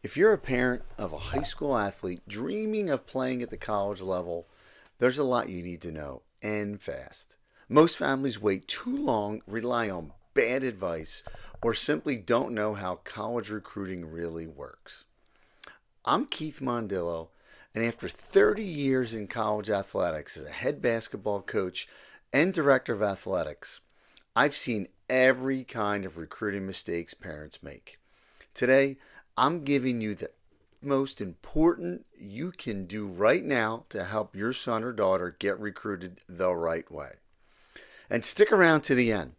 If you're a parent of a high school athlete dreaming of playing at the college level, there's a lot you need to know and fast. Most families wait too long, rely on bad advice, or simply don't know how college recruiting really works. I'm Keith Mondillo, and after 30 years in college athletics as a head basketball coach and director of athletics, I've seen every kind of recruiting mistakes parents make. Today, I'm giving you the most important you can do right now to help your son or daughter get recruited the right way. And stick around to the end.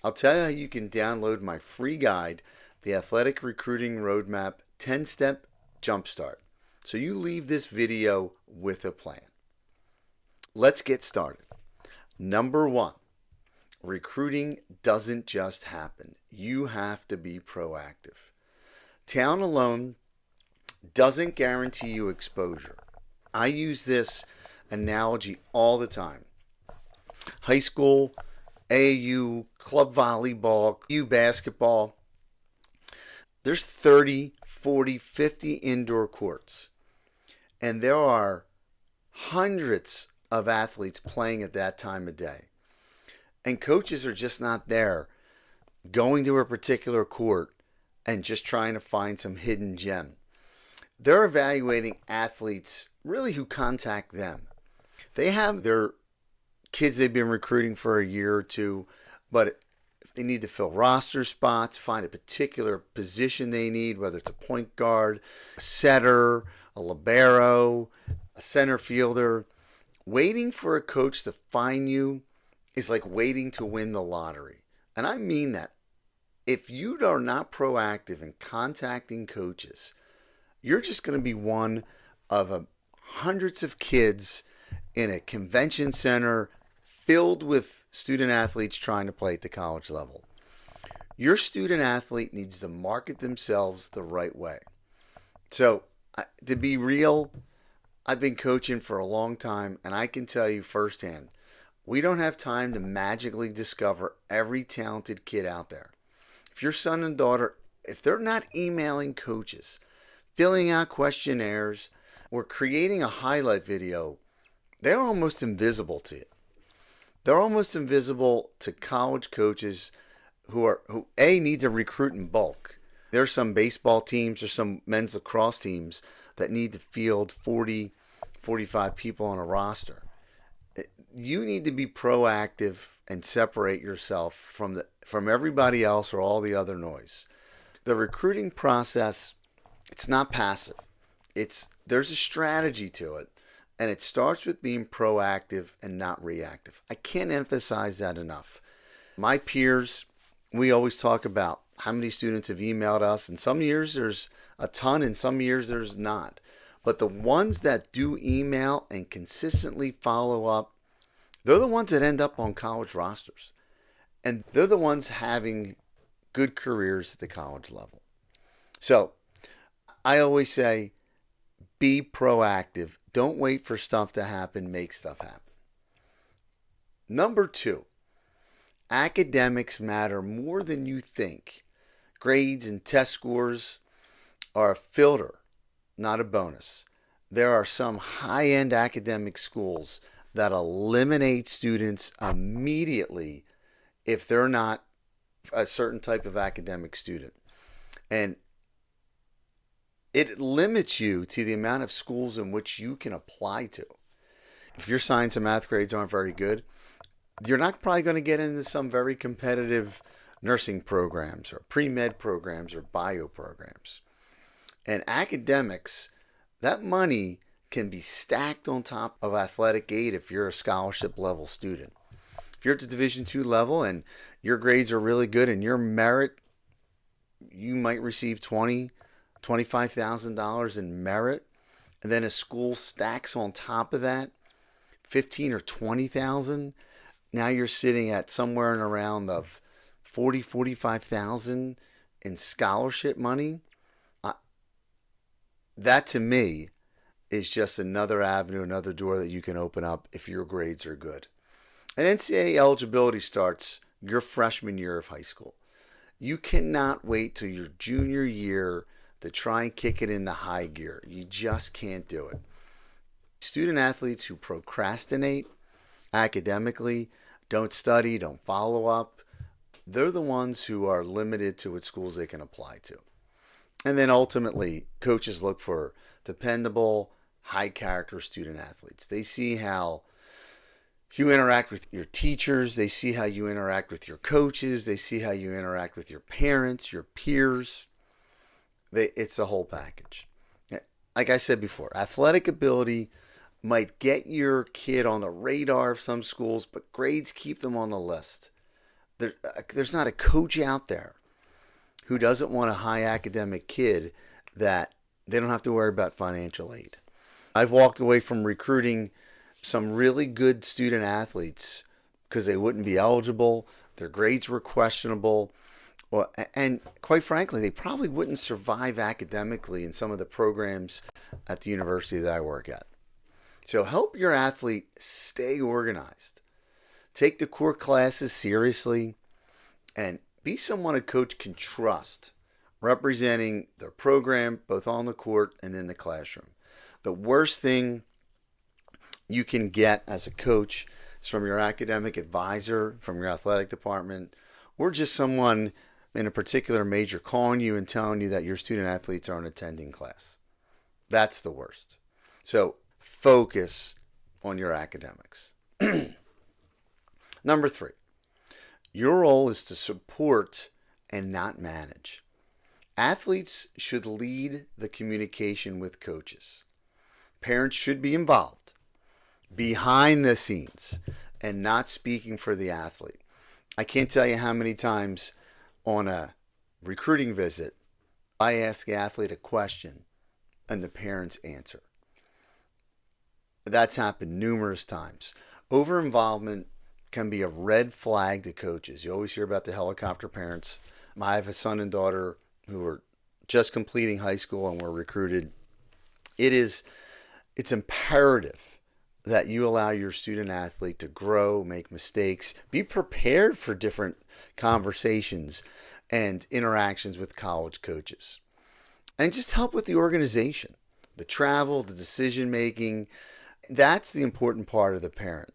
I'll tell you how you can download my free guide, The Athletic Recruiting Roadmap 10 Step Jumpstart, so you leave this video with a plan. Let's get started. Number one, recruiting doesn't just happen. You have to be proactive. Talent alone doesn't guarantee you exposure. I use this analogy all the time. High school, AAU, club volleyball, U basketball, there's 30, 40, 50 indoor courts. And there are hundreds of athletes playing at that time of day. And coaches are just not there going to a particular court and just trying to find some hidden gem. They're evaluating athletes really who contact them. They have their kids they've been recruiting for a year or two, but if they need to fill roster spots, find a particular position they need, whether it's a point guard, a setter, a libero, a center fielder, waiting for a coach to find you is like waiting to win the lottery. And I mean that. If you are not proactive in contacting coaches, you're just going to be one of hundreds of kids in a convention center filled with student athletes trying to play at the college level. Your student athlete needs to market themselves the right way. So, to be real, I've been coaching for a long time, and I can tell you firsthand, we don't have time to magically discover every talented kid out there. If your son and daughter, if they're not emailing coaches, filling out questionnaires, or creating a highlight video, they're almost invisible to you. They're almost invisible to college coaches who need to recruit in bulk. There's some baseball teams or some men's lacrosse teams that need to field 40, 45 people on a roster. You need to be proactive and separate yourself from everybody else or all the other noise. The recruiting process, it's not passive. There's a strategy to it, and it starts with being proactive and not reactive. I can't emphasize that enough. My peers, we always talk about how many students have emailed us, and some years there's a ton and some years there's not. But the ones that do email and consistently follow up, they're the ones that end up on college rosters. And they're the ones having good careers at the college level. So I always say, be proactive. Don't wait for stuff to happen. Make stuff happen. Number two, academics matter more than you think. Grades and test scores are a filter, not a bonus. There are some high-end academic schools that eliminate students immediately if they're not a certain type of academic student. And it limits you to the amount of schools in which you can apply to. If your science and math grades aren't very good, you're not probably going to get into some very competitive nursing programs or pre-med programs or bio programs. And academics, that money can be stacked on top of athletic aid if you're a scholarship level student. If you're at the Division II level and your grades are really good and your merit, you might receive $25,000 in merit, and then a school stacks on top of that 15 or 20,000. Now you're sitting at somewhere in around of 45,000 in scholarship money. That to me is just another avenue, another door that you can open up if your grades are good. And NCAA eligibility starts your freshman year of high school. You cannot wait till your junior year to try and kick it into high gear. You just can't do it. Student athletes who procrastinate academically, don't study, don't follow up, they're the ones who are limited to what schools they can apply to. And then ultimately, coaches look for dependable, high character student athletes. They see how you interact with your teachers, they see how you interact with your coaches, they see how you interact with your parents, your peers. It's the whole package. Like I said before, athletic ability might get your kid on the radar of some schools, but grades keep them on the list. There's not a coach out there who doesn't want a high academic kid that they don't have to worry about financial aid. I've walked away from recruiting some really good student athletes because they wouldn't be eligible, their grades were questionable, and quite frankly, they probably wouldn't survive academically in some of the programs at the university that I work at. So help your athlete stay organized. Take the core classes seriously and be someone a coach can trust, representing their program both on the court and in the classroom. The worst thing you can get as a coach is from your academic advisor, from your athletic department, or just someone in a particular major calling you and telling you that your student athletes aren't attending class. That's the worst. So focus on your academics. Number 3, your role is to support and not manage. Athletes should lead the communication with coaches. Parents should be involved behind the scenes and not speaking for the athlete. I can't tell you how many times on a recruiting visit I ask the athlete a question and the parents answer. That's happened numerous times. Over involvement can be a red flag to coaches. You always hear about the helicopter parents. I have a son and daughter who are just completing high school and were recruited. It's imperative that you allow your student athlete to grow, make mistakes, be prepared for different conversations and interactions with college coaches. And just help with the organization, the travel, the decision making. That's the important part of the parent.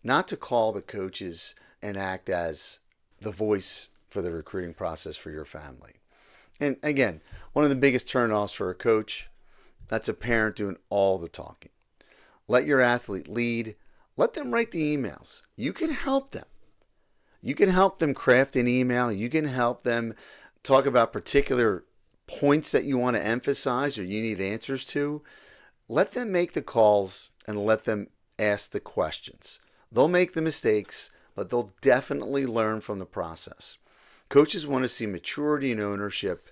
Not to call the coaches and act as the voice for the recruiting process for your family. And again, one of the biggest turnoffs for a coach, that's a parent doing all the talking. Let your athlete lead. Let them write the emails. You can help them. You can help them craft an email. You can help them talk about particular points that you want to emphasize or you need answers to. Let them make the calls and let them ask the questions. They'll make the mistakes, but they'll definitely learn from the process. Coaches want to see maturity and ownership,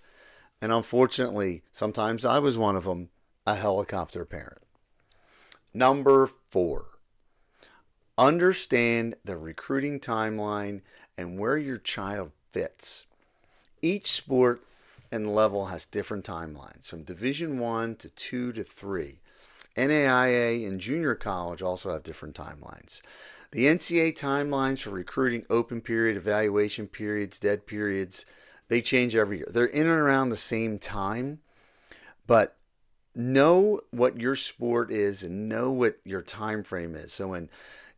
and unfortunately, sometimes I was one of them, a helicopter parent. Number 4, understand the recruiting timeline and where your child fits. Each sport and level has different timelines, from Division 1 to 2 to 3. NAIA and junior college also have different timelines. The NCAA timelines for recruiting, open period, evaluation periods, dead periods, they change every year. They're in and around the same time, but know what your sport is and know what your time frame is. So when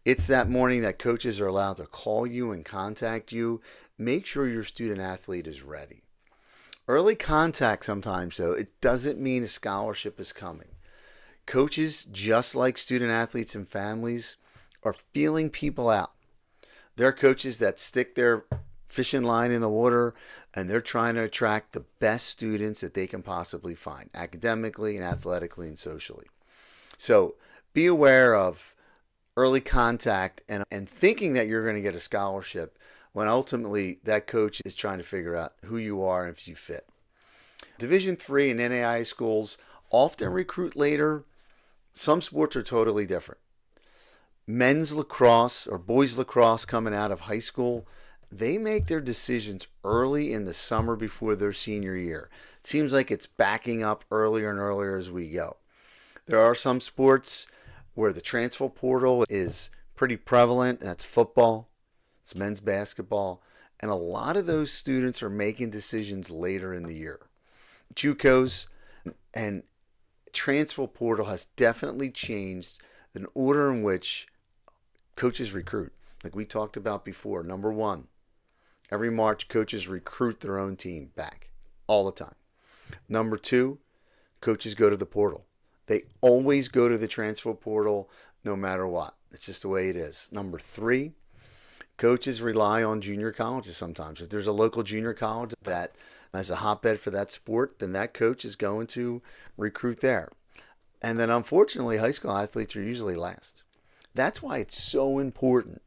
it's that morning that coaches are allowed to call you and contact you, make sure your student athlete is ready. Early contact sometimes, though, it doesn't mean a scholarship is coming. Coaches, just like student athletes and families, are feeling people out. There are coaches that stick their fishing line in the water and they're trying to attract the best students that they can possibly find, academically and athletically and socially. So be aware of early contact and thinking that you're going to get a scholarship when ultimately that coach is trying to figure out who you are and if you fit. Division III and NAIA schools often recruit later. Some sports are totally different. Men's lacrosse or boys lacrosse coming out of high school, they make their decisions early in the summer before their senior year. It seems like it's backing up earlier and earlier as we go. There are some sports where the transfer portal is pretty prevalent. That's football, it's men's basketball, and a lot of those students are making decisions later in the year. JUCOs, And transfer portal has definitely changed the order in which coaches recruit. Like we talked about before, number one, every March, coaches recruit their own team back all the time. Number two, coaches go to the portal. They always go to the transfer portal no matter what. It's just the way it is. Number three, coaches rely on junior colleges sometimes. If there's a local junior college that has a hotbed for that sport, then that coach is going to recruit there. And then unfortunately, high school athletes are usually last. That's why it's so important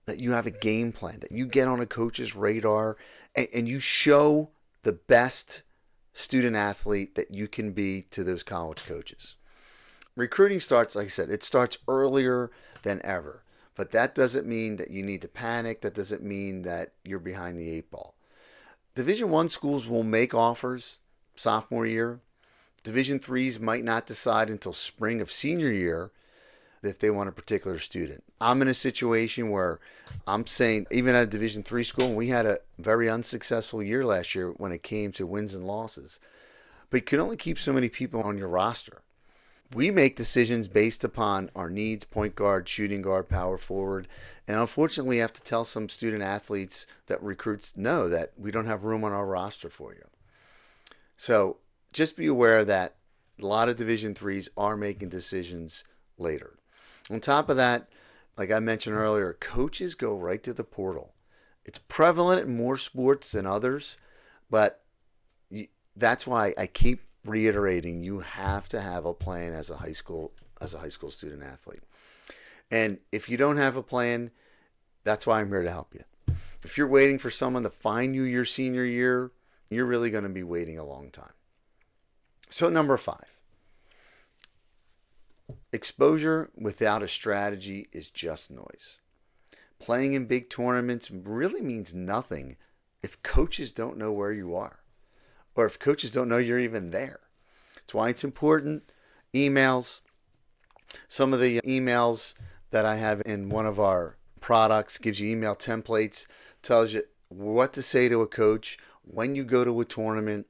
that you have a game plan, that you get on a coach's radar and you show the best student athlete that you can be to those college coaches. Recruiting starts, like I said, it starts earlier than ever. But that doesn't mean that you need to panic. That doesn't mean that you're behind the eight ball. Division One schools will make offers sophomore year. Division threes might not decide until spring of senior year if they want a particular student. I'm in a situation where I'm saying, even at a Division three school, we had a very unsuccessful year last year when it came to wins and losses. But you can only keep so many people on your roster. We make decisions based upon our needs: point guard, shooting guard, power forward. And unfortunately, we have to tell some student athletes that recruits no, that we don't have room on our roster for you. So just be aware that a lot of Division threes are making decisions later. On top of that, like I mentioned earlier, coaches go right to the portal. It's prevalent in more sports than others, but that's why I keep reiterating, you have to have a plan as a high school student athlete. And if you don't have a plan, that's why I'm here to help you. If you're waiting for someone to find you your senior year, you're really going to be waiting a long time. So number 5, exposure without a strategy is just noise. Playing in big tournaments really means nothing if coaches don't know where you are, or if coaches don't know you're even there. That's why it's important. Emails. Some of the emails that I have in one of our products gives you email templates, tells you what to say to a coach when you go to a tournament,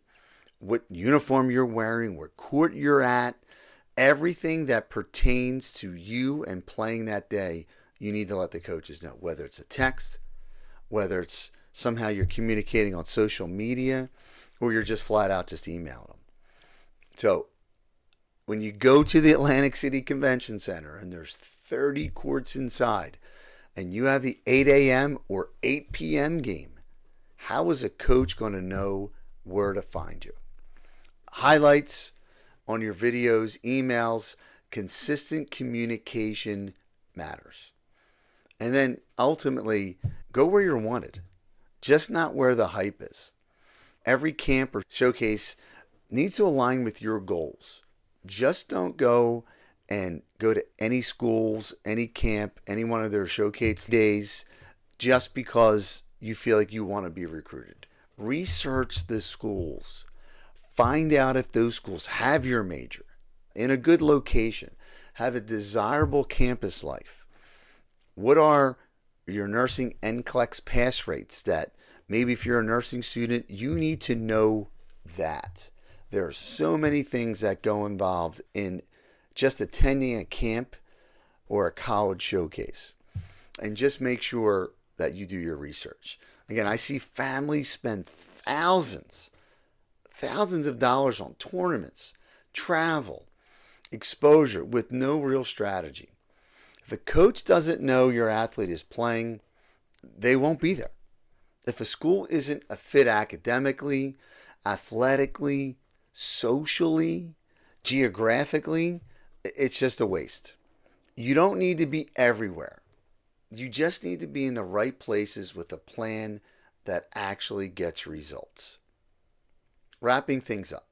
what uniform you're wearing, what court you're at, everything that pertains to you and playing that day. You need to let the coaches know, whether it's a text, whether it's somehow you're communicating on social media, or you're just flat out just emailing them. So when you go to the Atlantic City Convention Center and there's 30 courts inside and you have the 8 a.m. or 8 p.m. game, how is a coach going to know where to find you? Highlights on your videos, emails, consistent communication matters. And then ultimately, go where you're wanted, just not where the hype is. Every camp or showcase needs to align with your goals. Just don't go to any schools, any camp, any one of their showcase days just because you feel like you want to be recruited. Research the schools. Find out if those schools have your major in a good location, have a desirable campus life. What are your nursing NCLEX pass rates that maybe if you're a nursing student, you need to know that. There are so many things that go involved in just attending a camp or a college showcase. And just make sure that you do your research. Again, I see families spend thousands of dollars on tournaments, travel, exposure with no real strategy. If a coach doesn't know your athlete is playing, they won't be there. If a school isn't a fit academically, athletically, socially, geographically, it's just a waste. You don't need to be everywhere. You just need to be in the right places with a plan that actually gets results. Wrapping things up,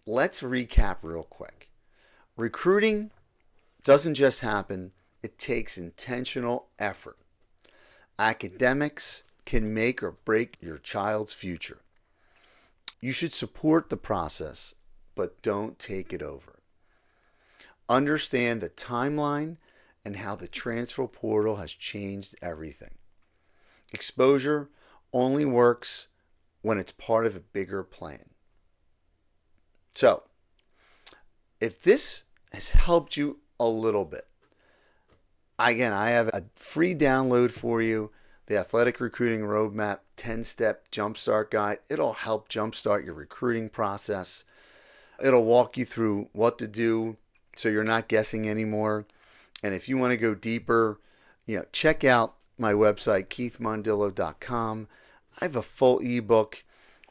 let's recap real quick. Recruiting doesn't just happen, it takes intentional effort. Academics can make or break your child's future. You should support the process, but don't take it over. Understand the timeline and how the transfer portal has changed everything. Exposure only works when it's part of a bigger plan. So, If this has helped you a little bit, again, I have a free download for you, the Athletic Recruiting Roadmap 10-Step Jumpstart Guide. It'll help jumpstart your recruiting process. It'll walk you through what to do so you're not guessing anymore. And if you want to go deeper, check out my website, keithmondillo.com. I have a full ebook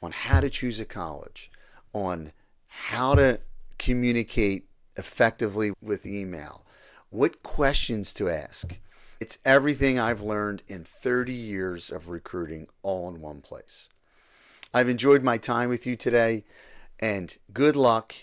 on how to choose a college, on how to communicate effectively with email, what questions to ask. It's everything I've learned in 30 years of recruiting all in one place. I've enjoyed my time with you today, and good luck